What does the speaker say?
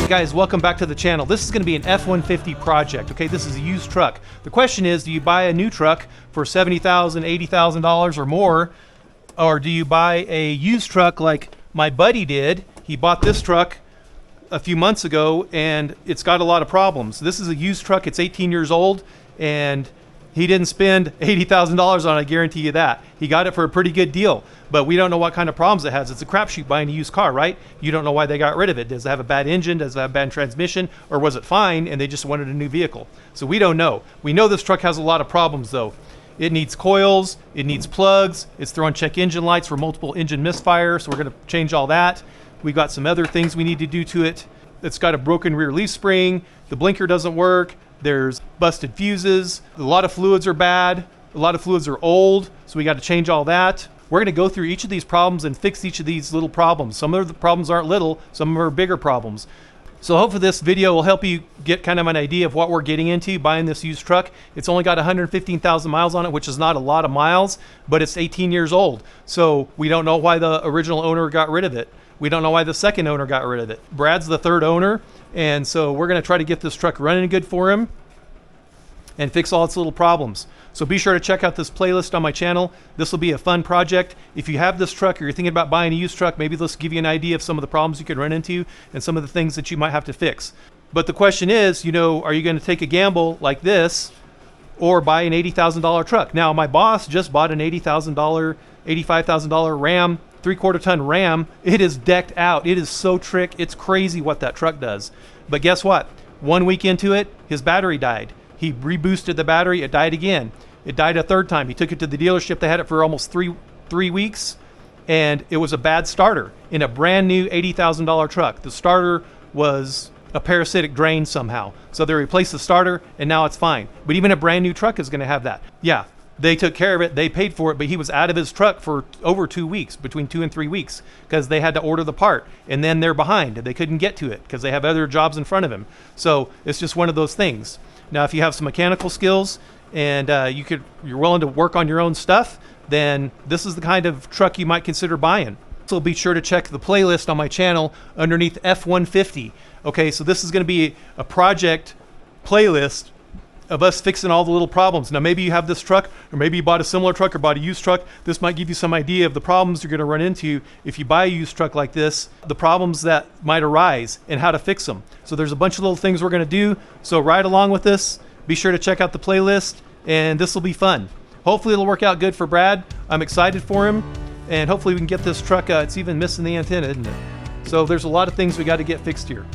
guys, welcome back to the channel. This is going to be an F-150 project. Okay, this is a used truck. The question is, do you buy a new truck for $70,000, $80,000 or more, or do you buy a used truck like my buddy did? He bought this truck a few months ago and it's got a lot of problems. This is a used truck. It's 18 years old and he didn't spend $80,000 on it, I guarantee you that. He got it for a pretty good deal, but we don't know what kind of problems it has. It's a crapshoot buying a used car, right? You don't know why they got rid of it. Does it have a bad engine? Does it have a bad transmission? Or was it fine and they just wanted a new vehicle? So we don't know. We know this truck has a lot of problems though. It needs coils, it needs plugs, it's throwing check engine lights for multiple engine misfire, so we're gonna change all that. We've got some other things we need to do to it. It's got a broken rear leaf spring, the blinker doesn't work, there's busted fuses, a lot of fluids are bad, a lot of fluids are old, so we got to change all that. We're going to go through each of these problems and fix each of these little problems. Some of the problems aren't little, some of them are bigger problems. So hopefully this video will help you get kind of an idea of what we're getting into buying this used truck. It's only got 115,000 miles on it, which is not a lot of miles, but it's 18 years old. So we don't know why the original owner got rid of it. We don't know why the second owner got rid of it. Brad's the third owner, and so we're going to try to get this truck running good for him and fix all its little problems. So be sure to check out this playlist on my channel. This will be a fun project. If you have this truck or you're thinking about buying a used truck, maybe this will give you an idea of some of the problems you could run into and some of the things that you might have to fix. But the question is, you know, are you going to take a gamble like this or buy an $80,000 truck? Now, my boss just bought an $80,000, $85,000 Ram, 3/4 ton Ram. It is decked out. It is so trick. It's crazy what that truck does. But guess what? 1 week into it, his battery died. He reboosted the battery. It died again. It died a third time. He took it to the dealership. They had it for almost three weeks, and it was a bad starter in a brand new $80,000 truck. The starter was a parasitic drain somehow. So they replaced the starter, and now it's fine. But even a brand new truck is going to have that. Yeah, they took care of it. They paid for it, but he was out of his truck for over 2 weeks, between 2 and 3 weeks, because they had to order the part, and then they're behind, and they couldn't get to it because they have other jobs in front of him. So it's just one of those things. Now, if you have some mechanical skills and you're willing to work on your own stuff, then this is the kind of truck you might consider buying. So be sure to check the playlist on my channel underneath F-150. Okay, so this is going to be a project playlist of us fixing all the little problems. Now, maybe you have this truck, or maybe you bought a similar truck or bought a used truck. This might give you some idea of the problems you're going to run into if you buy a used truck like this, the problems that might arise and how to fix them. So there's a bunch of little things we're going to do. So ride along with this. Be sure to check out the playlist, and this will be fun. Hopefully it'll work out good for Brad. I'm excited for him, and hopefully we can get this truck. It's even missing the antenna, isn't it? So there's a lot of things we got to get fixed here.